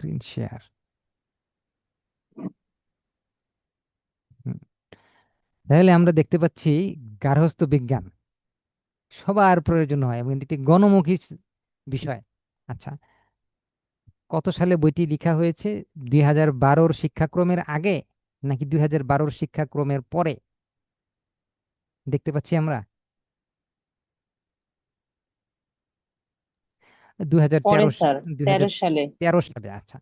Screen share. তাহলে আমরা দেখতে পাচ্ছি গার্হস্থ্য বিজ্ঞান সবার প্রয়োজন হয় এবং এটি একটি গণমুখী বিষয়। আচ্ছা, কত সালে বইটি লেখা হয়েছে? 2012-র শিক্ষাক্রমের আগে নাকি 2012-র শিক্ষাক্রমের পরে? দেখতে পাচ্ছি আমরা দুই হাজার পরে তেরো স্যার, দুই হাজার 13 সালে। তেরো সালে। আচ্ছা,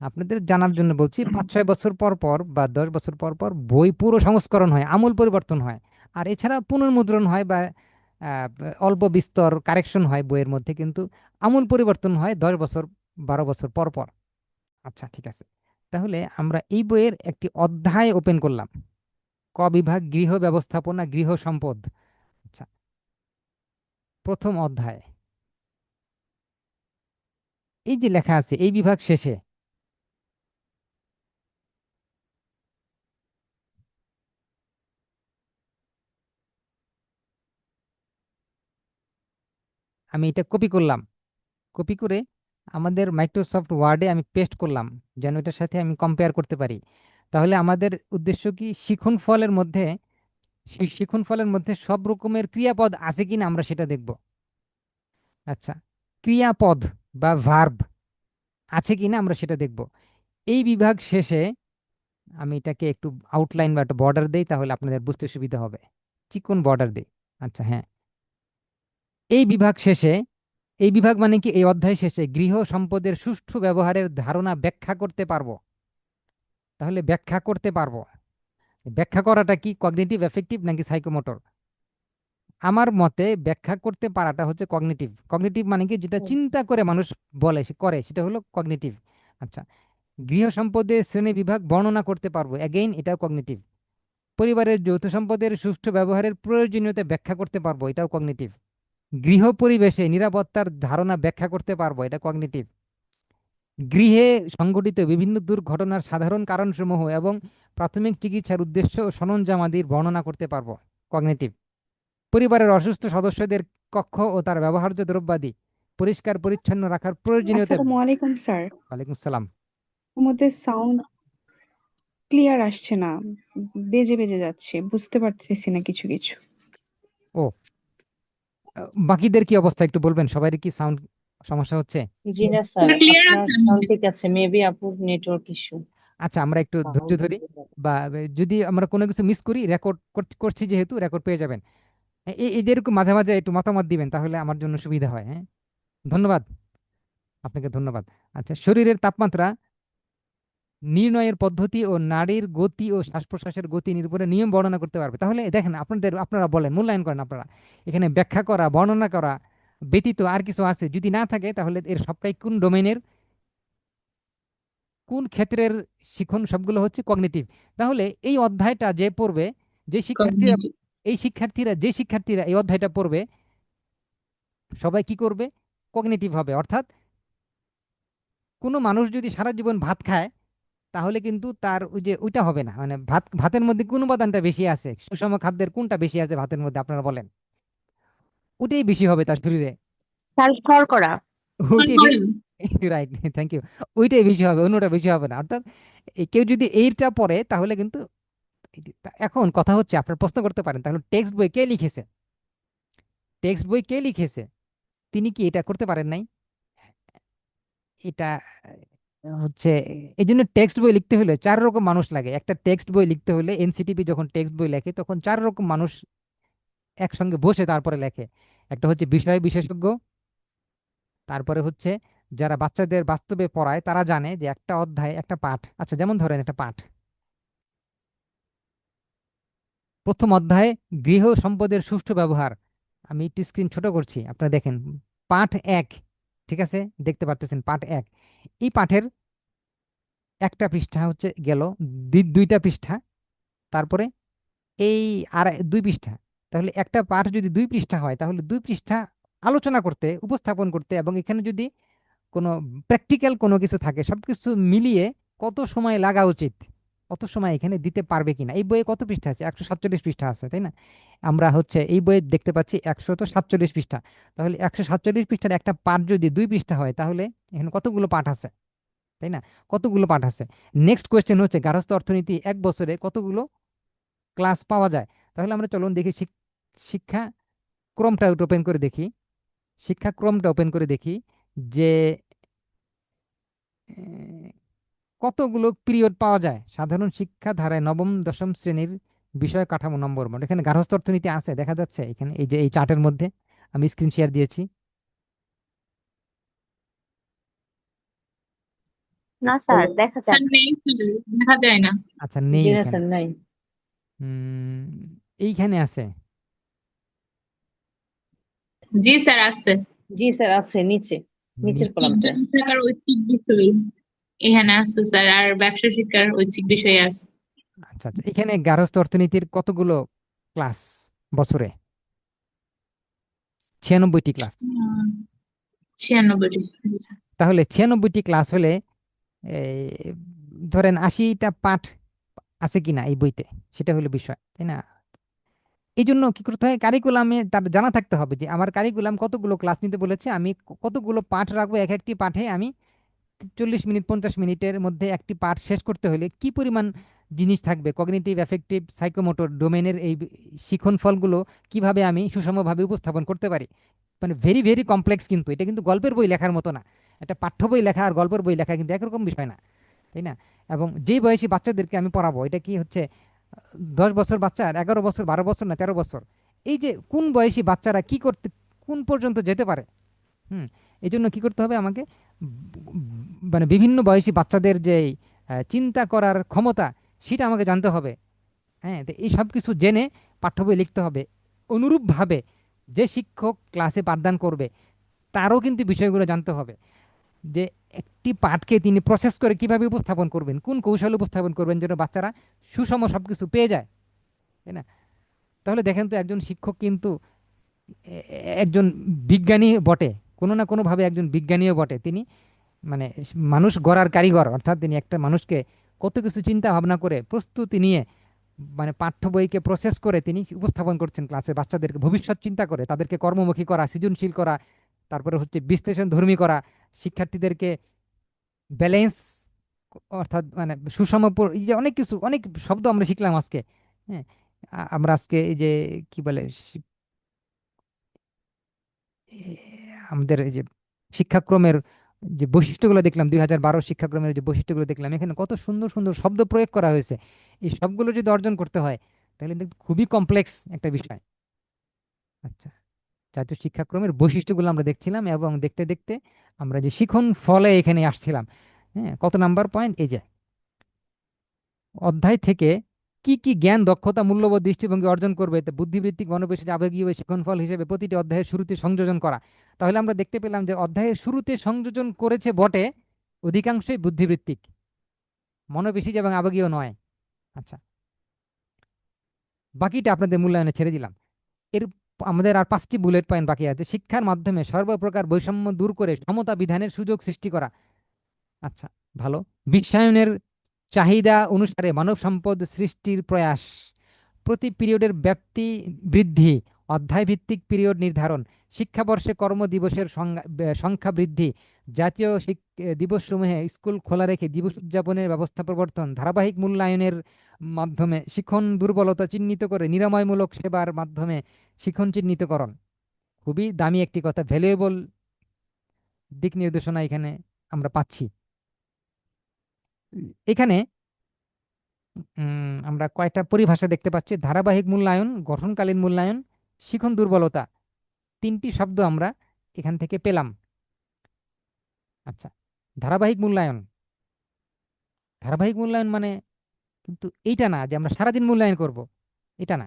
আপনাদের জানার জন্য বলছি, 5-6 বছর পর পর বা 10 বছর পর পর বই পুরো সংস্করণ হয়, আমূল পরিবর্তন হয়। আর এছাড়া পুনর্মুদ্রণ হয় বা আহ, অল্প বিস্তর কারেকশন হয় বইয়ের মধ্যে, কিন্তু আমূল পরিবর্তন হয় 10 বছর 12 বছর পর পর। আচ্ছা, ঠিক আছে। তাহলে আমরা এই বইয়ের একটি অধ্যায় ওপেন করলাম, ক বিভাগ, গৃহ ব্যবস্থাপনা, গৃহ সম্পদ। আচ্ছা, প্রথম অধ্যায়, এই যে লেখা আছে এই বিভাগ শেষে, আমি এটা কপি করলাম, কপি করে আমাদের মাইক্রোসফট ওয়ার্ডে আমি পেস্ট করলাম, যেন এটার সাথে আমি কম্পেয়ার করতে পারি। তাহলে আমাদের উদ্দেশ্য কি, শিখন ফলের মধ্যে, সেই শিখন ফলের মধ্যে সব রকমের ক্রিয়াপদ আছে কিনা আমরা সেটা দেখব। আচ্ছা, ক্রিয়াপদ বা ভার্ব আছে কিনা আমরা সেটা দেখব। এই বিভাগ শেষে আমি এটাকে একটু আউটলাইন বা একটা বর্ডার দেই, তাহলে আপনাদের বুঝতে সুবিধা হবে। চিকন বর্ডার দেই। আচ্ছা, হ্যাঁ, এই বিভাগ শেষে, এই বিভাগ মানে কি, এই অধ্যায় শেষে গৃহ সম্পদের সুষ্ঠু ব্যবহারের ধারণা ব্যাখ্যা করতে পারবো। তাহলে ব্যাখ্যা করতে পারবো, ব্যাখ্যা করাটা কি কগনিটিভ, এফেক্টিভ নাকি সাইকোমোটর? আমার মতে ব্যাখ্যা করতে পারাটা হচ্ছে কগনিটিভ। কগনিটিভ মানে কি, যেটা হুম। চিন্তা করে মানুষ বলে, সে করে, সেটা হলো কগনিটিভ। আচ্ছা, গৃহ সম্পদের শ্রেণী বিভাগ বর্ণনা করতে পারবো, অ্যাগেইন এটাও কগনিটিভ। পরিবারের যৌথ সম্পদের সুষ্ঠু ব্যবহারের প্রয়োজনীয়তা ব্যাখ্যা করতে পারবো, এটাও কগনিটিভ। গৃহ পরিবেশে নিরাপত্তার ধারণা ব্যাখ্যা করতে পারবো, এটা কগনিটিভ। গৃহে সংঘটিত বিভিন্ন দুর্ঘটনার সাধারণ কারণসমূহ এবং প্রাথমিক চিকিৎসার উদ্দেশ্য ও সরঞ্জামাদির বর্ণনা করতে পারবো, কগনিটিভ। পরিবারের অসুস্থ সদস্যদের কক্ষ ও তার ব্যবহার্য দ্রব্যাদি পরিষ্কার পরিচ্ছন্ন রাখার প্রয়োজনীয়তা। আসসালামু আলাইকুম স্যার। ওয়ালাইকুম সালাম। ওর মধ্যে সাউন্ড ক্লিয়ার আসছে না, বেজে বেজে যাচ্ছে, বুঝতে পারতেছি না কিছু কিছু। ও, বাকিদের কি অবস্থা একটু বলবেন? সবাই কি সাউন্ড সমস্যা হচ্ছে? জি না স্যার, আপনার সাউন্ড ঠিক আছে, মেবি আপুর নেটওয়ার্ক ইস্যু। আচ্ছা, আমরা একটু ধৈর্য ধরি, বা যদি আমরা কোনো কিছু মিস করি, রেকর্ড করছি যেহেতু, রেকর্ড পেয়ে যাবেন। এই যে এরকম মাঝে মাঝে একটু মতামত দিবেন, তাহলে আমার জন্য সুবিধা হয়। হ্যাঁ, ধন্যবাদ, আপনাকে ধন্যবাদ। আচ্ছা, শরীরের তাপমাত্রা নির্ণয়ের পদ্ধতি ও নাড়ির গতি ও শ্বাস প্রশ্বাসের গতি নির্ভরে নিয়ম বর্ণনা করতে পারবে। তাহলে দেখেন, আপনারা বলেন, মূল্যায়ন করেন আপনারা, এখানে ব্যাখ্যা করা, বর্ণনা করা ব্যতীত আর কিছু আছে? যদি না থাকে, তাহলে এর সবটাই কোন ডোমেইনের, কোন ক্ষেত্রের শিখন? সবগুলো হচ্ছে কগনিটিভ। তাহলে এই অধ্যায়টা যে পড়বে, যে শিক্ষার্থীরা, যে শিক্ষার্থীরা এই অধ্যায়টা পড়বে, সবাই কি করবে? কগনিটিভ হবে। অর্থাৎ কোনো মানুষ যদি সারা জীবন ভাত খায়, তাহলে কিন্তু তার ওই যে ওইটা হবে না, মানে ভাতের মধ্যে কোন উপাদানটা বেশি আছে, সুষম খাদ্যের কোনটা বেশি আছে ভাতের মধ্যে, আপনারা বলেন, ওটাই বেশি হবে তার শরীরে। স্যার শর্করা। ওইটাই, রাইট, থ্যাংক ইউ। ওইটাই বেশি হবে, অন্যটা বেশি হবে না। অর্থাৎ কেউ যদি এইটা পড়ে, তাহলে কিন্তু এখন কথা হচ্ছে, আপনার প্রশ্ন করতে পারেন, তাহলে টেক্সট বই কে লিখেছে? টেক্সট বই কে লিখেছে? তিনি কি এটা করতে পারেন নাই? এটা হচ্ছে, এই জন্য টেক্সট বই লিখতে হলে 4 রকম মানুষ লাগে। একটা টেক্সট বই লিখতে হলে, এনসিটিভি যখন টেক্সট বই লেখে, তখন 4 রকম মানুষ একসঙ্গে বসে তারপরে লেখে। একটা হচ্ছে বিষয় বিশেষজ্ঞ, তারপরে হচ্ছে যারা বাচ্চাদের বাস্তবে পড়ায়, তারা জানে যে একটা অধ্যায়, একটা পাঠ, আচ্ছা যেমন ধরেন একটা পাঠ, প্রথম অধ্যায় গৃহ সম্পদের সুষ্ঠু ব্যবহার। আমি একটু স্ক্রিন ছোট করছি, আপনারা দেখেন, পাঠ 1, ঠিক আছে, দেখতে পারতেছেন পাঠ 1। এই পাঠের একটা পৃষ্ঠা হচ্ছে গেল, দুইটা পৃষ্ঠা, তারপরে এই আর 2 পৃষ্ঠা। তাহলে একটা পাঠ যদি 2 পৃষ্ঠা হয়, তাহলে 2 পৃষ্ঠা আলোচনা করতে, উপস্থাপন করতে, এবং এখানে যদি কোনো প্র্যাকটিক্যাল কোনো কিছু থাকে, সবকিছু মিলিয়ে কত সময় লাগা উচিত, কত সময় এখানে দিতে পারবে কিনা। এই বইয়ে কত পৃষ্ঠা আছে? 147 পৃষ্ঠা আছে, তাই না? আমরা হচ্ছে এই বইয়ে দেখতে পাচ্ছি 147 পৃষ্ঠা। তাহলে 147 পৃষ্ঠার একটা পাঠ যদি 2 পৃষ্ঠা হয়, তাহলে এখানে কতগুলো পাঠ আছে? তাই না? কতগুলো পাঠ আছে। নেক্সট কোয়েশ্চেন হচ্ছে গার্হস্থ্য অর্থনীতি 1 বছরে কতগুলো ক্লাস পাওয়া যায়। তাহলে আমরা চলুন দেখি শিক্ষা ক্রমটা ওপেন করে দেখি। শিক্ষাক্রমটা ওপেন করে দেখি যে আহ, কতগুলো পিরিয়ড পাওয়া যায় সাধারণ শিক্ষা ধারায় নবম দশম শ্রেণীর বিষয় কাঠামো নম্বর মোট। এখানে গার্হস্থ্য অর্থনীতি আছে, দেখা যাচ্ছে এখানে এই যে এই চার্টের মধ্যে আমি স্ক্রিন শেয়ার দিয়েছি। না স্যার, দেখা স্যার যায় না। নেই স্যার, দেখা যায় না। আচ্ছা, নেই জি না এখানে। স্যার, নাই। উম, এইখানে আছে। জি স্যার আছে। জি স্যার, আছে নিচে, নিচের নি- কলামটায়। বিজ্ঞান শাখার ঐচ্ছিক বিষয় এখানে আছে স্যার, আর ব্যবসা শিক্ষার ঐচ্ছিক বিষয় আছে। আচ্ছা আচ্ছা, এখানে গার্হস্থ্য অর্থনীতির কতগুলো ক্লাস বছরে? 96টি ক্লাস। 96টি। জি স্যার। তাহলে 96টি ক্লাস হলে এই, ধরেন 80টা পাঠ আছে কিনা এই বইতে, সেটা হলো বিষয়, তাই না? এই জন্য কি করতে হয়, কারিকুলামে তার জানা থাকতে হবে যে আমার কারিকুলাম কতগুলো ক্লাস নিতে বলেছে, আমি কতগুলো পাঠ রাখবো, এক একটি পাঠে আমি 40 মিনিট 50 মিনিটের মধ্যে একটি পাঠ শেষ করতে হলে কি পরিমাণ জিনিস থাকবে, কগনিটিভ অ্যাফেক্টিভ সাইকোমোটর ডোমেনের এই শিখন ফলগুলো কিভাবে আমি সুষমভাবে উপস্থাপন করতে পারি। মানে ভেরি ভেরি কমপ্লেক্স, কিন্তু এটা কিন্তু গল্পের বই লেখার মতো না। একটা পাঠ্য বই লেখা আর গল্পের বই লেখা কিন্তু একরকম বিষয় না, তাই না? এবং যেই বয়সী বাচ্চাদেরকে আমি পড়াবো, এটা কি হচ্ছে 10 বছর বাচ্চার, 11 বছর, 12 বছর, না 13 বছর, এই যে কোন বয়সী বাচ্চারা কি করতে, কোন পর্যন্ত যেতে পারে। হুম। এই জন্য কি করতে হবে আমাকে, মানে বিভিন্ন বয়সী বাচ্চাদের যে চিন্তা করার ক্ষমতা, সেটা আমাকে জানতে হবে। হ্যাঁ, তো এই সব কিছু জেনে পাঠ্য বই লিখতে হবে। অনুরূপভাবে যে শিক্ষক ক্লাসে পাঠদান করবে তারও কিন্তু বিষয়গুলো জানতে হবে, যে একটি পাঠকে তিনি প্রসেস করে কিভাবে উপস্থাপন করবেন, কোন কৌশলে উপস্থাপন করবেন যেন বাচ্চারা সুষম সব কিছু পেয়ে যায়, তাই না? তাহলে দেখেন তো, একজন শিক্ষক কিন্তু একজন বিজ্ঞানী বটে, কোনো না কোনোভাবে একজন বিজ্ঞানীও বটে তিনি। মানে মানুষ গড়ার কারিগর, অর্থাৎ তিনি একটা মানুষকে কত কিছু চিন্তা ভাবনা করে প্রস্তুতি নিয়ে, মানে পাঠ্য বইকে প্রসেস করে তিনি উপস্থাপন করছেন ক্লাসে, বাচ্চাদেরকে ভবিষ্যৎ চিন্তা করে তাদেরকে কর্মমুখী করা, সৃজনশীল করা, তারপরে হচ্ছে বিশ্লেষণ ধর্মী করা, শিক্ষার্থীদেরকে ব্যালেন্স, অর্থাৎ মানে সুষম এই যে অনেক কিছু, অনেক শব্দ আমরা শিখলাম আজকে। হ্যাঁ, আমরা আজকে এই যে কি বলে এ, আমাদের এই যে শিক্ষাক্রমের যে বৈশিষ্ট্যগুলো দেখলাম, 2012 শিক্ষাক্রমের যে বৈশিষ্ট্যগুলো দেখলাম, এখানে কত সুন্দর সুন্দর শব্দ প্রয়োগ করা হয়েছে। এই সবগুলো যদি অর্জন করতে হয় তাহলে কিন্তু খুবই কমপ্লেক্স একটা বিষয়। আচ্ছা, জাতীয় শিক্ষাক্রমের বৈশিষ্ট্যগুলো আমরা দেখছিলাম, এবং দেখতে দেখতে আমরা যে শিখন ফলে এখানে আসছিলাম। হ্যাঁ, কত নাম্বার পয়েন্ট, এই যে অধ্যায় থেকে কি কি জ্ঞান দক্ষতা মূল্যবোধ দৃষ্টিভঙ্গি অর্জন করবে, তা বুদ্ধিবৃত্তিক মনোবিশ্বাস আবেগীয় শিক্ষণফল হিসেবে প্রতিটি অধ্যায়ের শুরুতে সংযোজন করা। তাহলে আমরা দেখতে পেলাম যে অধ্যায়ের শুরুতে সংযোজন করেছে বটে, অধিকাংশই বুদ্ধিবৃত্তিক, মনোবিশ্বাস এবং আবেগীয় নয়। আচ্ছা, বাকিটা আপনাদের মূল্যায়নে ছেড়ে দিলাম। এর আমাদের আর 5টি বুলেট পয়েন্ট বাকি আছে। শিক্ষার মাধ্যমে সর্বপ্রকার বৈষম্য দূর করে সমতা বিধানের সুযোগ সৃষ্টি করা। আচ্ছা, ভালো। বিশ্বায়নের চাহিদা অনুসারে মানব সম্পদ সৃষ্টির প্রয়াস, প্রতি পিরিয়ডের ব্যাপ্তি বৃদ্ধি, অধ্যায়ভিত্তিক পিরিয়ড নির্ধারণ, শিক্ষাবর্ষে কর্মদিবসের সংখ্যা বৃদ্ধি, জাতীয় দিবসসমূহে স্কুল খোলা রেখে দিবস উদযাপনের ব্যবস্থা প্রবর্তন, ধারাবাহিক মূল্যায়নের মাধ্যমে শিখন দুর্বলতা চিহ্নিত করে নিরাময়মূলক সেবার মাধ্যমে শিখন চিহ্নিতকরণ। খুবই দামি একটি কথা, ভ্যালুয়েবল দিক নির্দেশনা এখানে আমরা পাচ্ছি। এখানে আমরা কয়টা পরিভাষা দেখতে পাচ্ছি, ধারাবাহিক মূল্যায়ন, গঠনকালীন মূল্যায়ন, শিখন দুর্বলতা, 3টি শব্দ আমরা এখান থেকে পেলাম। আচ্ছা, ধারাবাহিক মূল্যায়ন, ধারাবাহিক মূল্যায়ন মানে কিন্তু এইটা না যে আমরা সারাদিন মূল্যায়ন করব, এটা না।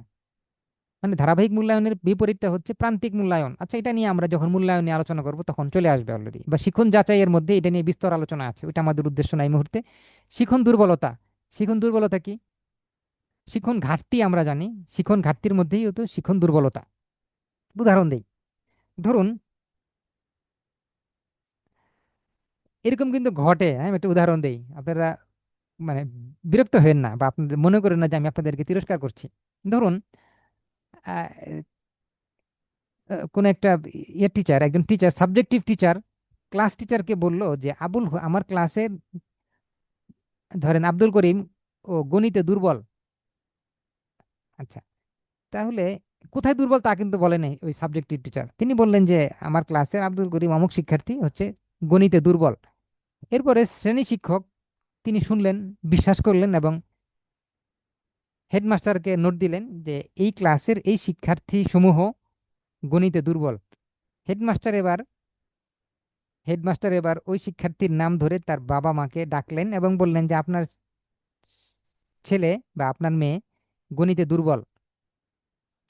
মানে ধারাবাহিক মূল্যায়নের বিপরীতটা হচ্ছে প্রান্তিক মূল্যায়ন। আচ্ছা, এটা নিয়ে আমরা যখন মূল্যায়ন নিয়ে আলোচনা করব তখন চলে আসবে অলরেডি, বা শিখন যাচাইয়ের মধ্যে এটা নিয়ে বিস্তর আলোচনা আছে, ওইটা আমাদের উদ্দেশ্য না এই মুহূর্তে। শিখন দুর্বলতা, শিখন দুর্বলতা কি? শিখন ঘাটতি আমরা জানি, শিখন ঘাটতির মধ্যেই হতো শিখন দুর্বলতা। উদাহরণ দেই, ধরুন এরকম কিন্তু ঘটে, হ্যাঁ, আমি একটা উদাহরণ দেই, আপনারা মানে বিরক্ত হবেন না, বা আপনাদের মনে করেন না যে আমি আপনাদেরকে তিরস্কার করছি। ধরুন কোন একটা টিচার, একজন টিচার, সাবজেক্টিভ টিচার, ক্লাস টিচারকে বলল যে আমার ক্লাসের ধরেন আব্দুল করিম ও গণিতে দুর্বল। আচ্ছা, তাহলে কোথায় দুর্বল তা কিন্তু বলেনি ওই সাবজেক্টিভ টিচার, তিনি বললেন যে আমার ক্লাসের আব্দুল করিম অমুক শিক্ষার্থী হচ্ছে গণিতে দুর্বল। এরপরে শ্রেণী শিক্ষক তিনি শুনলেন, বিশ্বাস করলেন এবং হেডমাস্টারকে নোট দিলেন যে এই ক্লাসের এই শিক্ষার্থী সমূহ গণিতে দুর্বল। হেডমাস্টার এবার হেডমাস্টার এবার ওই শিক্ষার্থীর নাম ধরে তার বাবা মাকে ডাকলেন এবং বললেন যে আপনার ছেলে বা আপনার মেয়ে গণিতে দুর্বল,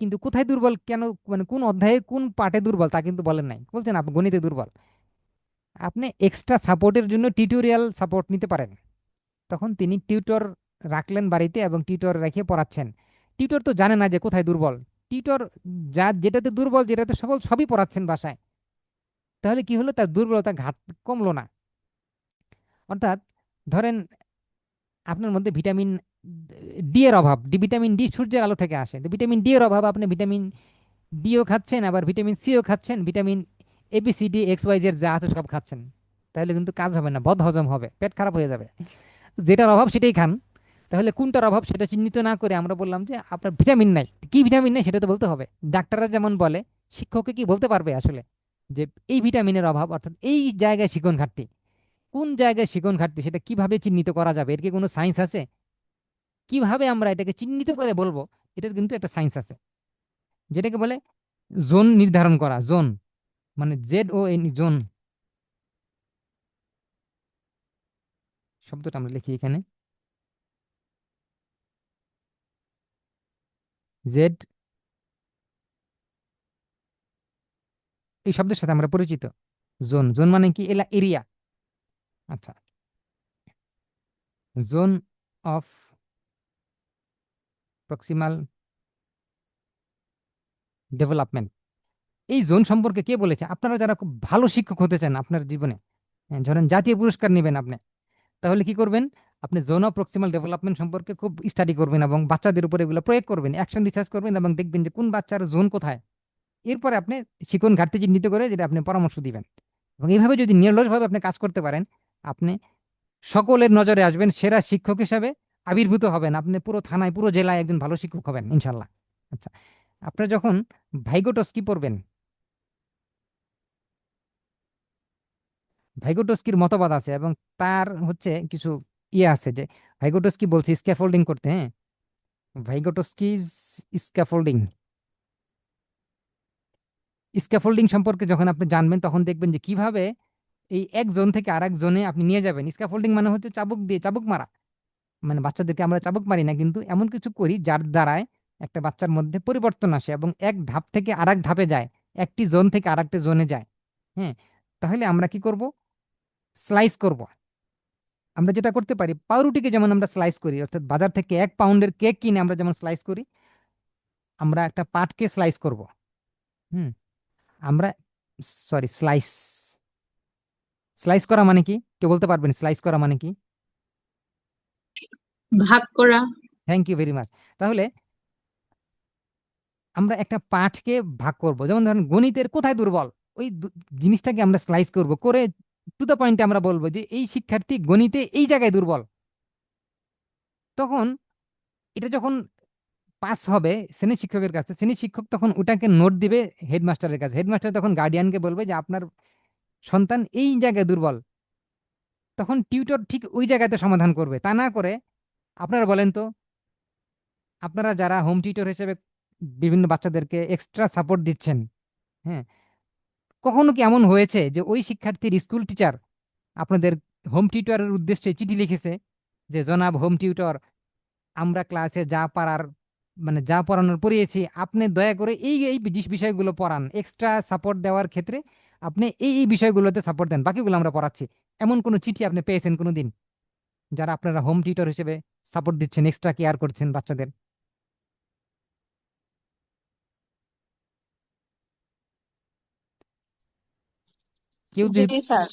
কিন্তু কোথায় দুর্বল, কেন, মানে কোন অধ্যায়ে কোন পার্টে দুর্বল তা কিন্তু বলেন নাই, বলছেন আপনি গণিতে দুর্বল, আপনি এক্সট্রা সাপোর্টের জন্য টিউটোরিয়াল সাপোর্ট নিতে পারেন। তখন তিনি টিউটর রাখলেন বাড়িতে এবং টিউটর রেখে পড়াচ্ছেন। টিউটর তো জানে না যে কোথায় দুর্বল, টিউটর যেটাতে দুর্বল যেটাতে সবল সবই পড়াচ্ছেন বাসায়। তাহলে কি হলো, তার দুর্বলতা ঘাট কমলো না। অর্থাৎ ধরেন আপনার মধ্যে ভিটামিন ডি এর অভাব, ভিটামিন ডি সূর্যের আলো থেকে আসে, তো ভিটামিন ডি এর অভাব, আপনি ভিটামিন ডিও খাচ্ছেন আবার ভিটামিন সিও খাচ্ছেন, vitamin A B C D X Y Z যা আছে সব খাচ্ছেন, তাহলে কিন্তু কাজ হবে না, বদ হজম হবে, পেট খারাপ হয়ে যাবে। যেটার অভাব সেটাই খান। তাহলে কোনটার অভাব সেটা চিহ্নিত না করে আমরা বললাম যে আপনার ভিটামিন নাই, কি ভিটামিন নেই সেটা তো বলতে হবে। ডাক্তাররা যেমন বলে, শিক্ষককে কি বলতে পারবে আসলে যে এই ভিটামিনের অভাব, অর্থাৎ এই জায়গায় শিকন ঘাটতি, কোন জায়গায় শিকন ঘাটতি সেটা কিভাবে চিহ্নিত করা যাবে, এর কি কোনো সায়েন্স আছে? কিভাবে আমরা এটাকে চিহ্নিত করে বলবো, এটার কিন্তু একটা সায়েন্স আছে, যেটাকে বলে জোন নির্ধারণ করা। জোন মানে ZON, জোন শব্দটা আমরা লিখি এখানে, জেড, এই শব্দের সাথে আমরা পরিচিত। জোন, জোন মানে কি, এরিয়া। আচ্ছা, জোন অফ প্রক্সিমাল ডেভেলপমেন্ট, এই জোন সম্পর্কে কে বলেছে? আপনারা যারা খুব ভালো শিক্ষক হতে চান আপনার জীবনে, ধরেন জাতীয় পুরস্কার নেবেন আপনি, তাহলে কি করবেন, আপনি জোন অফ প্রক্সিমাল ডেভেলপমেন্ট সম্পর্কে খুব স্টাডি করবেন এবং বাচ্চাদের উপর এগুলো প্রয়োগ করবেন, অ্যাকশন রিসার্চ করবেন এবং দেখবেন যে কোন বাচ্চার জোন কোথায়। এরপরে আপনি শিখন ঘাটতি চিহ্নিত করে যেটা আপনি পরামর্শ দিবেন, এবং এইভাবে যদি নিরলসভাবে আপনি কাজ করতে পারেন, আপনি সকলের নজরে আসবেন, সেরা শিক্ষক হিসাবে আবির্ভূত হবেন, আপনি পুরো থানায় পুরো জেলায় একজন ভালো শিক্ষক হবেন ইনশাল্লাহ। আচ্ছা, আপনারা যখন ভাইগোটস্কি পড়বেন, ভাইগোটস্কির মতবাদ আছে এবং তার হচ্ছে কিছু ইয়ে আছে যে ভাইগোটস্কি বলছে স্ক্যাফোল্ডিং করতে, হ্যাঁ, ভাইগোটস্কিজ স্ক্যাফোল্ডিং, স্ক্যাফোল্ডিং সম্পর্কে যখন আপনি জানবেন তখন দেখবেন যে কিভাবে এই এক জোন থেকে আরেক জোনে আপনি নিয়ে যাবেন। স্ক্যাফোল্ডিং মানে হচ্ছে চাবুক দিয়ে চাবুক মারা, মানে বাচ্চাদেরকে আমরা চাবুক মারি না, কিন্তু এমন কিছু করি যার দ্বারায় একটা বাচ্চার মধ্যে পরিবর্তন আসে এবং এক ধাপ থেকে আরেক ধাপে যায়, একটি জোন থেকে আরেকটি জোনে যায়। হ্যাঁ, তাহলে আমরা কি করব, স্লাইস করব। আমরা যেটা করতে পারি, পাউরুটিকে যেমন আমরা স্লাইস করি, অর্থাৎ বাজার থেকে 1 পাউন্ডের কেক কিনে আমরা যেমন স্লাইস করি, আমরা একটা পাটকে স্লাইস করব। হুম, আমরা, সরি, স্লাইস, স্লাইস করা মানে কি, কেউ বলতে পারবেন স্লাইস করা মানে কি? ভাগ করা। Thank you very much. তাহলে আমরা একটা পাঠকে ভাগ করব, যেমন ধরেন গণিতের কোথায় দুর্বল, ওই জিনিসটাকে আমরা স্লাইস করব করে টু দ্য পয়েন্টে আমরা বলবো যে এই শিক্ষার্থী গণিতে এই জায়গায় দুর্বল। তখন এটা যখন পাস হবে শ্রেণী শিক্ষকের কাছে, শ্রেণী শিক্ষক তখন ওটাকে নোট দিবে হেডমাস্টারের কাছে, হেডমাস্টার তখন গার্ডিয়ানকে বলবে যে আপনার সন্তান এই জায়গায় দুর্বল। তখন টিউটর ঠিক ওই জায়গাতে সমাধান করবে, তা না করে আপনারা বলেন তো, আপনারা যারা হোম টিউটর হিসেবে বিভিন্ন বাচ্চাদেরকে এক্সট্রা সাপোর্ট দিচ্ছেন, হ্যাঁ, কখনো কি এমন হয়েছে যে ওই শিক্ষার্থীর স্কুল টিচার আপনাদের হোম টিউটরের উদ্দেশ্যে চিঠি লিখেছে যে জনাব হোম টিউটর, আমরা ক্লাসে যা পারার, মানে যা পড়ানোর পড়িয়েছি, আপনি দয়া করে এই এই বিষয়গুলো পড়ান, এক্সট্রা সাপোর্ট দেওয়ার ক্ষেত্রে আপনি এই এই বিষয়গুলোতে সাপোর্ট দেন, বাকিগুলো আমরা পড়াচ্ছি, এমন কোনো চিঠি আপনি পেয়েছেন কোনো দিন, যারা আপনারা হোম টিউটর হিসেবে সাপোর্ট দিচ্ছেন, এক্সট্রা কেয়ার করছেন বাচ্চাদের? কেউ জি যদি স্যার,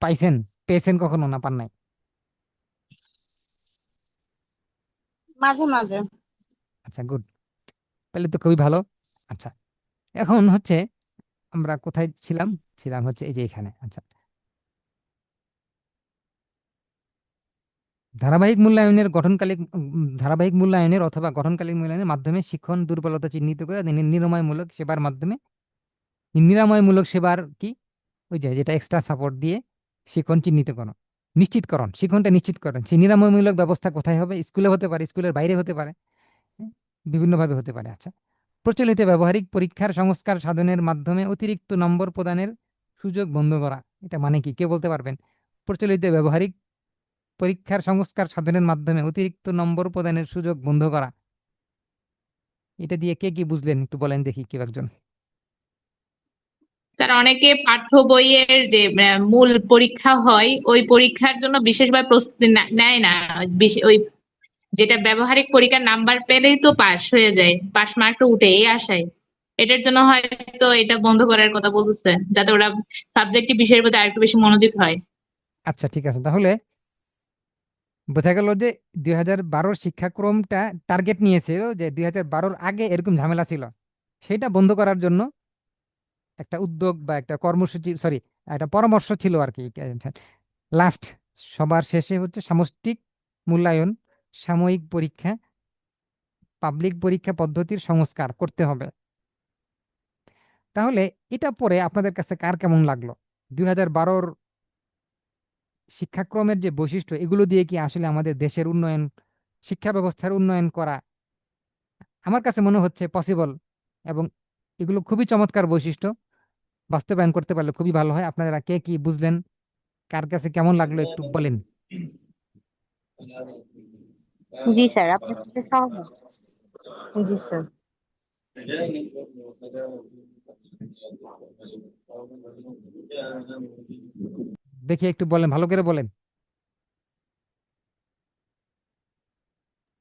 পাইছেন, পেয়েছেন কখনো, না পান নাই? মাঝে মাঝে। আচ্ছা, গুড, তাহলে তো খুবই ভালো। আচ্ছা, এখন হচ্ছে আমরা কোথায় ছিলাম? ছিলাম হচ্ছে এই যে এখানে। আচ্ছা, ধারাবাহিক মূল্যায়নের অথবা গঠনকালীন মূল্যায়নের মাধ্যমে শিক্ষণ দুর্বলতা চিহ্নিত করে নিরাময়মূলক সেবার মাধ্যমে নিরাময়মূলক সেবার কি ওই যে যেটা এক্সট্রা সাপোর্ট দিয়ে শিখন চিহ্নিতকরণ নিশ্চিতকরণ, শিখনটা নিশ্চিতকরণ। সেই নিরাময়মূলক ব্যবস্থা কোথায় হবে? স্কুলে হতে পারে, স্কুলের বাইরে হতে পারে, হ্যাঁ, বিভিন্নভাবে হতে পারে। আচ্ছা, প্রচলিত ব্যবহারিক পরীক্ষার সংস্কার সাধনের মাধ্যমে অতিরিক্ত নম্বর প্রদানের সুযোগ বন্ধ করা। এটা মানে কি, কে বলতে পারবেন? প্রচলিত ব্যবহারিক পরীক্ষার সংস্কার সাধনের মাধ্যমে অতিরিক্ত নম্বর প্রদানের সুযোগ বন্ধ করা, এটা দিয়ে কে কি বুঝলেন একটু বলেন দেখি কেউ একজন। স্যার অনেকে পাঠ্য বইয়ের যে মূল পরীক্ষা হয় ওই পরীক্ষার জন্য বিশেষভাবে প্রস্তুতি নেয় না। ওই যেটা ব্যবহারিক পরীক্ষার নাম্বার পেলেই তো পাস হয়ে যায়, পাস মার্কটা উঠে এই আশায়। এটার জন্য হয়তো এটা বন্ধ করার কথা বলতেছে, যাতে ওরা সাবজেক্টিভ বিষয়ের প্রতি আরেকটু বেশি মনোযোগ হয়। আচ্ছা ঠিক আছে, তাহলে বোঝা গেল যে 2012 শিক্ষাক্রমটা টার্গেট নিয়েছিল যে 2012 আগে এরকম ঝামেলা ছিল, সেটা বন্ধ করার জন্য একটা উদ্যোগ বা একটা কর্মসূচি, সরি, একটা পরামর্শ ছিল আর কি। লাস্ট, সবার শেষে হচ্ছে সামষ্টিক মূল্যায়ন, সাময়িক পরীক্ষা, পাবলিক পরীক্ষা পদ্ধতির সংস্কার করতে হবে। তাহলে এটা পরে আপনাদের কাছে কার কেমন লাগলো? 2012 শিক্ষাক্রমের যে বৈশিষ্ট্য, এগুলো দিয়ে কি আসলে আমাদের দেশের উন্নয়ন, শিক্ষা ব্যবস্থার উন্নয়ন করা? আমার কাছে মনে হচ্ছে পসিবল, এবং এগুলো খুবই চমৎকার বৈশিষ্ট্য, বাস্তবায়ন করতে পারলে খুবই ভালো হয়। আপনারা কে কি বুঝলেন, কার কাছে কেমন লাগলো একটু বলেন। জি স্যার, আপনার সাথে সহমত। জি স্যার। দেখি একটু বলেন, ভালো করে বলেন।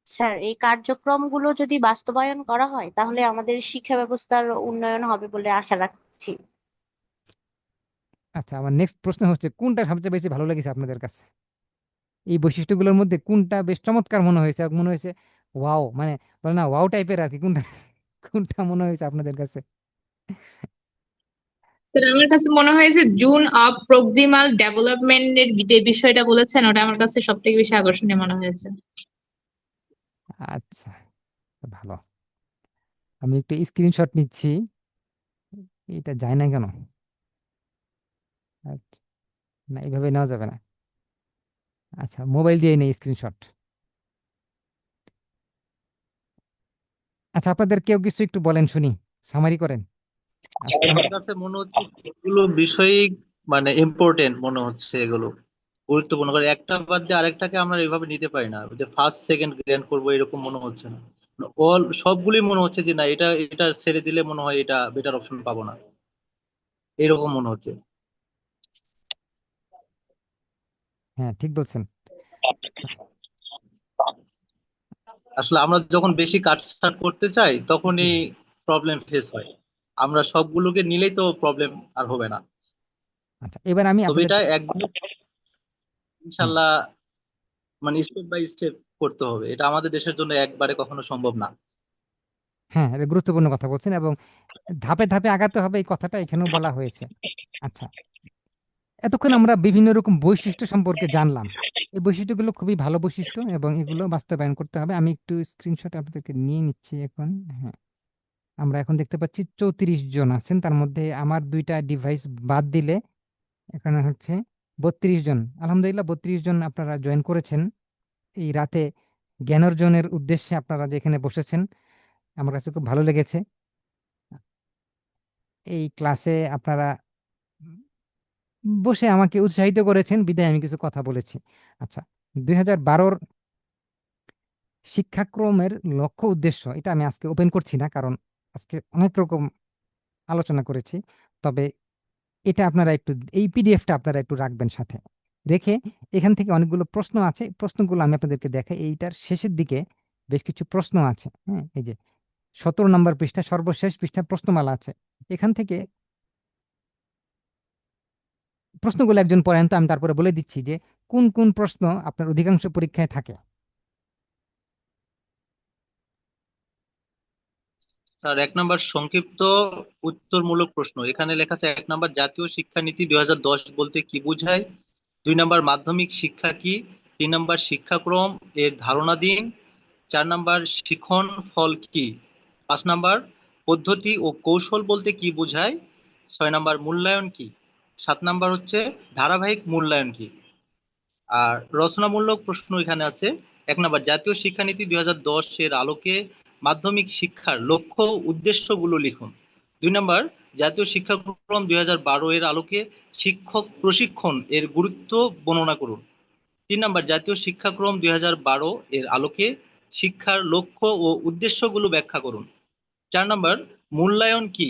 স্যার, এই কার্যক্রমগুলো যদি বাস্তবায়ন করা হয় তাহলে আমাদের শিক্ষা ব্যবস্থার উন্নয়ন হবে বলে আশা রাখছি। আচ্ছা, আমার নেক্সট প্রশ্ন হচ্ছে, কোনটা সবচেয়ে বেশি ভালো লেগেছে আপনাদের কাছে? এই বৈশিষ্ট্যগুলোর মধ্যে কোনটা বেশ চমৎকার মনে হয়েছে, মনে হয়েছে ওয়াও, মানে বলে না ওয়াও টাইপের আর কি, কোনটা কোনটা মনে হয়েছে আপনাদের কাছে? স্যার আমার কাছে মনে হয়েছে জুন অফ প্রক্সিমাল ডেভেলপমেন্টের যে বিষয়টা বলেছেন ওটা আমার কাছে সব থেকে বেশি আকর্ষণীয় মনে হয়েছে। আচ্ছা, ভালো। আমি একটু স্ক্রিনশট নিচ্ছি, এটা যায় না কেন? আচ্ছা, না এইভাবে নেওয়া যাবে না। আচ্ছা, মোবাইল দিয়ে নেই স্ক্রিনশট। আচ্ছা, আপনাদের কেউ কিছু একটু বলেন শুনি, সামারি করেন আজকে। আমার কাছে মনে হচ্ছে এগুলো বিষয়ই মানে ইম্পর্টেন্ট মনে হচ্ছে, এগুলো গুরুত্বপূর্ণ করে একটা বাদ দিয়ে আরেকটাকে আমরা এইভাবে নিতে পারি না যে ফার্স্ট সেকেন্ড গ্র্যান্ড করবো, এরকম মনে হচ্ছে না। অল সবগুলি মনে হচ্ছে যে না, এটা এটা ছেড়ে দিলে মনে হয় এটা বেটার অপশন পাবো না, এরকম মনে হচ্ছে। হ্যাঁ, ঠিক বলছেন। আসলে আমরা যখন বেশি কাটছাট করতে চাই জি। তখনই প্রবলেম ফেস হয়। আমরা সবগুলোকে নিলেই তো প্রবলেম আর হবে না। আচ্ছা, এবার আমি তবে এটা আপনাদেরকে, একদম হ্যাঁ ইনশাল্লাহ মানে স্টেপ বাই স্টেপ করতে হবে, এটা আমাদের দেশের জন্য একবারে কখনো সম্ভব না। হ্যাঁ, এটা গুরুত্বপূর্ণ কথা বলছেন, এবং ধাপে ধাপে আগাতে হবে, এই কথাটা এখানেও বলা হয়েছে। আচ্ছা, এতক্ষণ আমরা বিভিন্ন রকম বৈশিষ্ট্য সম্পর্কে জানলাম। এই বৈশিষ্ট্যগুলো খুবই ভালো বৈশিষ্ট্য এবং এগুলো বাস্তবায়ন করতে হবে। আমি একটু স্ক্রিনশট আপনাদেরকে নিয়ে নিচ্ছি এখন। হ্যাঁ, আমরা এখন দেখতে পাচ্ছি 34 জন আছেন, তার মধ্যে আমার দুইটা ডিভাইস বাদ দিলে এখানে হচ্ছে 32 জন। আলহামদুলিল্লাহ, 32 জন আপনারা জয়েন করেছেন এই রাতে জ্ঞান অর্জনের উদ্দেশ্যে। আপনারা যেখানে বসেছেন, আমার কাছে খুব ভালো লেগেছে এই ক্লাসে আপনারা বসে আমাকে উৎসাহিত করেছেন, বিদায় আমি কিছু কথা বলেছি। আচ্ছা, 2012 শিক্ষাক্রমের লক্ষ্য উদ্দেশ্য, এটা আমি আজকে ওপেন করছি না, কারণ আজকে অনেক রকম আলোচনা করেছি। তবে এটা আপনারা একটু, এই পিডিএফটা আপনারা একটু রাখবেন সাথে রেখে, এখান থেকে অনেকগুলো প্রশ্ন আছে, প্রশ্নগুলো আমি আপনাদেরকে দেখাই। এইটার শেষের দিকে বেশ কিছু প্রশ্ন আছে, হ্যাঁ, এই যে 17 নম্বর পৃষ্ঠা, সর্বশেষ পৃষ্ঠা প্রশ্নমালা আছে। এখান থেকে প্রশ্নগুলো একজন পড়েন, তো আমি তারপরে বলে দিচ্ছি যে কোন কোন প্রশ্ন আপনার অধিকাংশ পরীক্ষায় থাকে। স্যার 1 নম্বর সংক্ষিপ্ত উত্তরমূলক প্রশ্ন, এখানে লেখা আছে 1 নম্বর জাতীয় শিক্ষানীতি 2010 বলতে কি বোঝায়। 2 নম্বর মাধ্যমিক শিক্ষা কি। 3 নম্বর শিক্ষাক্রম এর ধারণা দিন। 4 নম্বর শিখন ফল কি। 5 নম্বর পদ্ধতি ও কৌশল বলতে কি বোঝায়। 6 নম্বর মূল্যায়ন কি। 7 নম্বর হচ্ছে ধারাবাহিক মূল্যায়ন কি। আর রচনামূলক প্রশ্ন এখানে আছে। 1 নম্বর জাতীয় শিক্ষানীতি 2010 এর আলোকে মাধ্যমিক শিক্ষার লক্ষ্য ও উদ্দেশ্যগুলো লিখুন। 2 নম্বর জাতীয় শিক্ষাক্রম 2012 এর আলোকে শিক্ষক প্রশিক্ষণ এর গুরুত্ব বর্ণনা করুন। 3 নম্বর জাতীয় শিক্ষাক্রম 2012 এর আলোকে শিক্ষার লক্ষ্য ও উদ্দেশ্যগুলো ব্যাখ্যা করুন। 4 নম্বর মূল্যায়ন কি।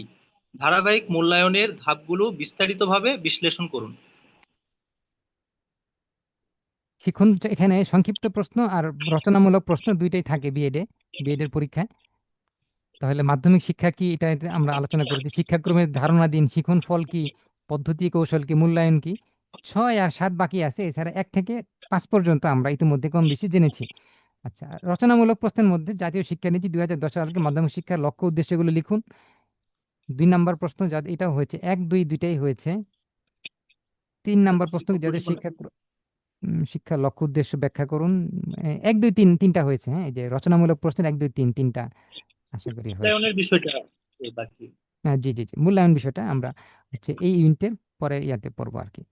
ধারাবাহিক মূল্যায়নের ধাপগুলো বিস্তারিতভাবে বিশ্লেষণ করুন। শিক্ষণ এখানে সংক্ষিপ্ত প্রশ্ন আর রচনামূলক প্রশ্ন দুইটাই থাকে বিএড এর পরীক্ষায়। তাহলে মাধ্যমিক শিক্ষা কি, এটা আমরা আলোচনা করেছি। শিক্ষাক্রমের ধারণা দিন, শিখন ফল কি, পদ্ধতি কৌশল কি, মূল্যায়ন কি। 6 আর 7 বাকি আছে, এছাড়া 1 থেকে 5 পর্যন্ত আমরা ইতিমধ্যে কম বেশি জেনেছি। আচ্ছা, রচনামূলক প্রশ্নের মধ্যে জাতীয় শিক্ষানীতি 2010 সালকে মাধ্যমিক শিক্ষার লক্ষ্য উদ্দেশ্যগুলো লিখুন। 2 নম্বর প্রশ্ন এটাও হয়েছে, 1 2 দুইটাই হয়েছে। 3 নম্বর প্রশ্ন যাদের শিক্ষার লক্ষ্য উদ্দেশ্য ব্যাখ্যা করুন। 1 2 3 তিনটা হয়েছে। হ্যাঁ, এই যে রচনামূলক প্রশ্নের 1 2 3 তিনটা আশা করি হয়েছে। মূল্যায়নের বিষয়টা বাকি। হ্যাঁ, জি জি জি, মূল্যায়ন বিষয়টা আমরা হচ্ছে এই ইউনিটের পরে ইয়াতে পড়বো আর কি।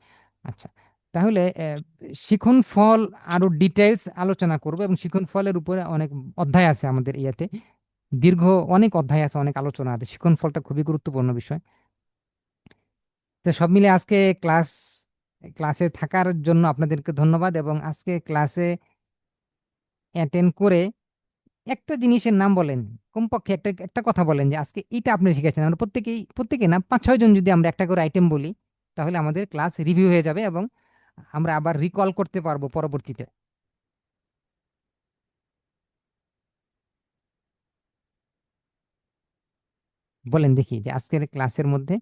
আচ্ছা, তাহলে শিখন ফল আরো ডিটেলস আলোচনা করব, এবং শিখন ফলের উপরে অনেক অধ্যায় আছে আমাদের ইয়াতে, দীর্ঘ অনেক অধ্যায় আছে, অনেক আলোচনা আছে। শিখন ফলটা খুবই গুরুত্বপূর্ণ বিষয়। তো সব মিলে আজকে ক্লাসে থাকার জন্য আপনাদেরকে ধন্যবাদ, এবং আজকে ক্লাসে অ্যাটেন্ড করে একটা জিনিসের নাম বলেন, কমপক্ষে একটা একটা কথা বলেন যে আজকে এটা আপনি শিখেছেন। আমরা প্রত্যেকে না, 5 6 জন যদি আমরা একটা করে আইটেম বলি, তাহলে আমাদের ক্লাস রিভিউ হয়ে যাবে এবং আমরা আবার রিকল করতে পারবো পরবর্তীতে। বলেন দেখি যে আজকের ক্লাসের মধ্যে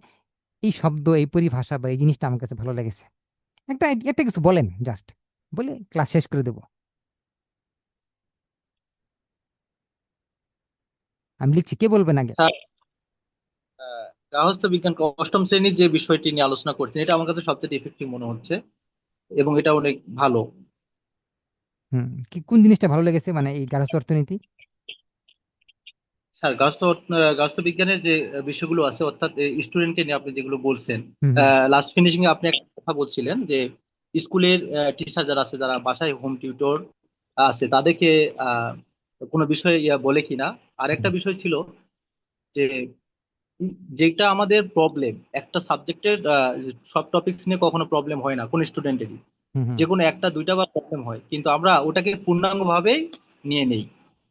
এই শব্দ, এই পরিভাষা বা এই জিনিসটা আমার কাছে ভালো লেগেছে। একটা একটা কিছু বলেন, জাস্ট বলে ক্লাস শেষ করে দেবো। আমি লিখছি, কে বলবেন আগে? স্যার, গার্হস্থ্য বিজ্ঞান অষ্টম শ্রেণীর যে বিষয়টি নিয়ে আলোচনা করছেন, এটা আমার কাছে সবচেয়ে ইফেক্টিভ মনে হচ্ছে এবং এটা অনেক ভালো। কোন জিনিসটা ভালো লেগেছে, মানে এই গার্হস্থ্য অর্থনীতি? স্যার, গার্হস্থ্য বিজ্ঞানের যে বিষয়গুলো আছে, অর্থাৎ স্টুডেন্টকে নিয়ে আপনি যেগুলো বলছেন, হুম হুম লাস্ট ফিনিশিং এ আপনি একটা কথা বলছিলেন যে স্কুলের টিচার যারা আছে, যারা বাসায় হোম টিউটর আছে, তাদেরকে আহ, কোনো বিষয়ে বলে কিনা। আর একটা হুম বিষয় ছিল যে যেটা আমাদের প্রবলেম একটা সাবজেক্টের, সব টপিকস নিয়ে কখনো প্রবলেম হয় না কোন স্টুডেন্টেরই। হুম হুম। যে কোনো একটা দুইটা বা প্রবলেম হয়, কিন্তু আমরা ওটাকে পূর্ণাঙ্গ ভাবেই নিয়ে নেই।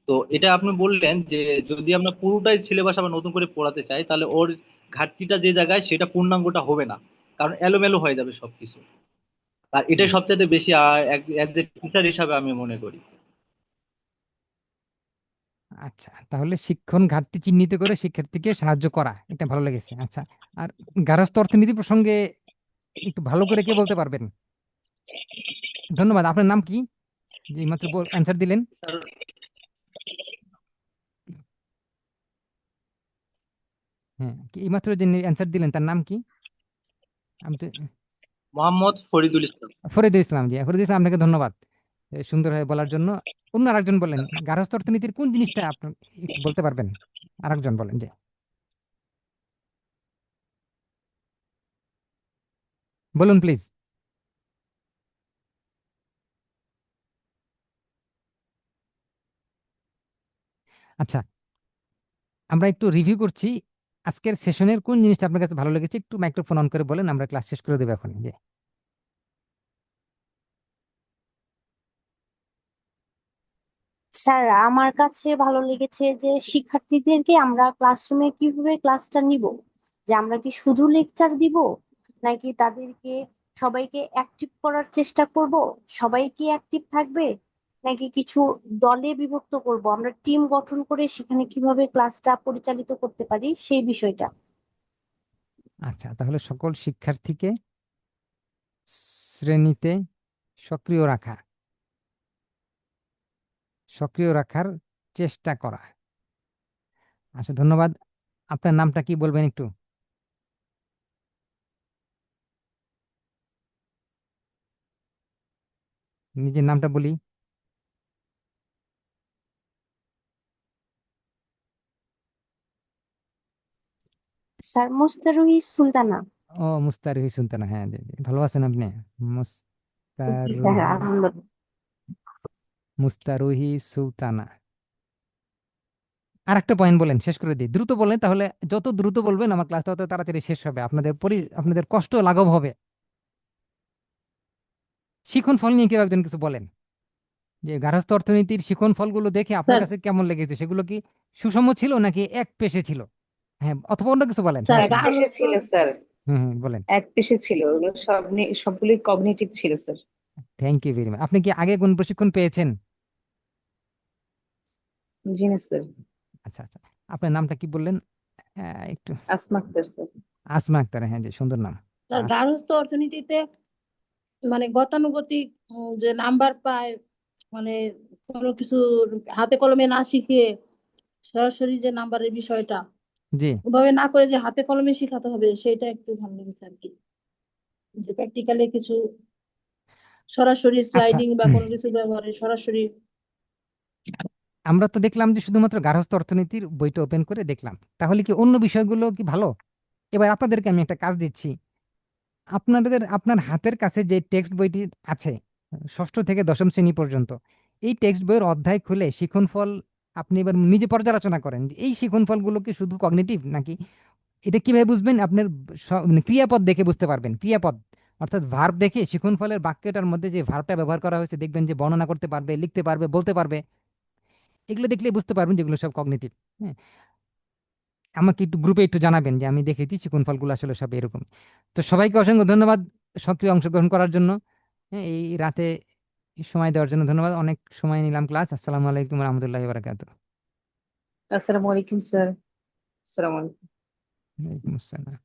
তো এটা আপনি বললেন যে যদি আমরা পুরোটাই সিলেবাস আবার নতুন করে পড়াতে চাই, তাহলে ওর ঘাটতিটা যে জায়গায়, সেটা পূর্ণাঙ্গটা হবে না, কারণ এলোমেলো হয়ে যাবে সবকিছু। আর এটাই হুম। সবচেয়ে বেশি অ্যাজ এ টিচার হিসাবে আমি মনে করি। আচ্ছা, তাহলে শিক্ষণ ঘাটতি চিহ্নিত করে শিক্ষার্থীকে সাহায্য করা, এটা ভালো লেগেছে। আচ্ছা, আর গার্হস্থ্য অর্থনীতি প্রসঙ্গে একটু ভালো করে কে বলতে পারবেন? ধন্যবাদ। আপনার নাম কি, যে এইমাত্র অ্যান্সার দিলেন? স্যার, হ্যাঁ, এইমাত্র যে অ্যান্সার দিলেন তার নাম কি? আমি তো মোহাম্মদ ফরিদুল ইসলাম। ফরিদুল ইসলাম। জি, ফরিদুল ইসলাম, আপনাকে ধন্যবাদ সুন্দরভাবে বলার জন্য। অন্য আরেকজন বলেন, গার্হস্থ্য অর্থনীতির কোন জিনিসটা আপনার একটু বলতে পারবেন? আরেকজন বলেন যে, বলুন প্লিজ। আচ্ছা, আমরা একটু রিভিউ করছি। আজকের সেশনের কোন জিনিসটা আপনার কাছে ভালো লেগেছে একটু মাইক্রোফোন অন করে বলেন, আমরা ক্লাস শেষ করে দেবো এখন। যে স্যার, আমার কাছে ভালো লেগেছে যে শিক্ষার্থীদেরকে আমরা ক্লাসরুমে কিভাবে ক্লাসটা নিব, যে আমরা কি শুধু লেকচার দিব, নাকি তাদেরকে সবাইকে অ্যাক্টিভ করার চেষ্টা করব, সবাই কি অ্যাক্টিভ থাকবে, নাকি কিছু দলে বিভক্ত করব, আমরা টিম গঠন করে সেখানে কিভাবে ক্লাসটা পরিচালিত করতে পারি সেই বিষয়টা। আচ্ছা, তাহলে সকল শিক্ষার্থীকে শ্রেণীতে সক্রিয় রাখা, সক্রিয় রাখার চেষ্টা করা। আচ্ছা, ধন্যবাদ। আপনার নামটা কি বলবেন একটু? নিজের নামটা বলি। স্যার মুস্তারুহি সুলতানা। ও, মুস্তারুহি সুলতানা, হ্যাঁ জি, জি। ভালো আছেন আপনি? জি স্যার, মুস্তারুহি, আলহামদুলিল্লাহ। মুস্তারুহি সুলতানা। আর একটা পয়েন্ট বলেন, শেষ করে দিই, দ্রুত বলেন, তাহলে যত দ্রুত বলবেন আমার ক্লাসটা তত তাড়াতাড়ি শেষ হবে, আপনাদের কষ্ট লাঘব হবে। শিখন ফল নিয়ে কেউ একজন কিছু বলেন, যে গার্হস্থ্য অর্থনীতির শিখন ফলগুলো দেখে আপনার স্যার কাছে কেমন লেগেছে, সেগুলো কি সুষম ছিল নাকি এক পেশে ছিল? হ্যাঁ, অথবা অন্য কিছু বলেন, স্যার সমস্যা এক নেই। পেশে গার্হস্থ্য ছিল স্যার, হুম হুম, বলেন। এক পেশে ছিল, ওগুলো সবগুলোই কগনিটিভ ছিল sir. Thank you very much. আপনি কি আগে কোন প্রশিক্ষণ পেয়েছেন? জি না স্যার। আচ্ছা আচ্ছা, আপনার নামটা কি বললেন? একটু। আসমা আক্তার স্যার। আসমা আক্তার, হ্যাঁ জি, সুন্দর নাম। স্যার আস গার্হস্থ্য অর্থনীতিতে মানে গতানুগতিক যে নাম্বার পায়, মানে কোনো কিছু হাতে কলমে না শিখিয়ে সরাসরি যে নাম্বারের বিষয়টা জি। ওভাবে না করে যে হাতে কলমে শেখাতে হবে, সেটা একটু ভালো লেগেছে আর কি। যে প্র্যাকটিক্যালি কিছু সরাসরি আচ্ছা, স্লাইডিং বা কোনো কিছু ব্যবহারে সরাসরি। আমরা তো দেখলাম যে শুধুমাত্র গার্হস্থ্য অর্থনীতির বইটা ওপেন করে দেখলাম, তাহলে কি অন্য বিষয়গুলো কি ভালো? এবার আপনাদেরকে আমি একটা কাজ দিচ্ছি। আপনার হাতের কাছে যে টেক্সট বইটি আছে, ষষ্ঠ থেকে দশম শ্রেণী পর্যন্ত, এই টেক্সট বইয়ের অধ্যায় খুলে শিক্ষণফল আপনি এবার নিজে পর্যালোচনা করেন, যে এই শিক্ষণফলগুলো কি শুধু কগনিটিভ নাকি। এটা কিভাবে বুঝবেন? আপনার মানে ক্রিয়াপদ দেখে বুঝতে পারবেন, ক্রিয়াপদ অর্থাৎ ভার্ব দেখে শিক্ষণফলের বাক্যটার মধ্যে যে ভার্বটা ব্যবহার করা হয়েছে দেখবেন যে বর্ণনা করতে পারবে, লিখতে পারবে, বলতে পারবে। এগুলো দেখলে বুঝতে পারবেন যেগুলো সব কগনিটিভ। হ্যাঁ, আমাকে একটু গ্রুপে একটু জানাবেন যে আমি দেখেছি শিক্ষণফলগুলো আসলে সব এরকম। তো সবাইকে অসংখ্য ধন্যবাদ সক্রিয় অংশগ্রহণ করার জন্য। হ্যাঁ, এই রাতে সময় দেওয়ার জন্য ধন্যবাদ। অনেক সময় নিলাম ক্লাস। আসসালামু আলাইকুম রহমতুল্লাহ বারাকাতু। আসসালামু আলাইকুম স্যার। আসসালামু আলাইকুম। ওয়ালাইকুম আসসালাম।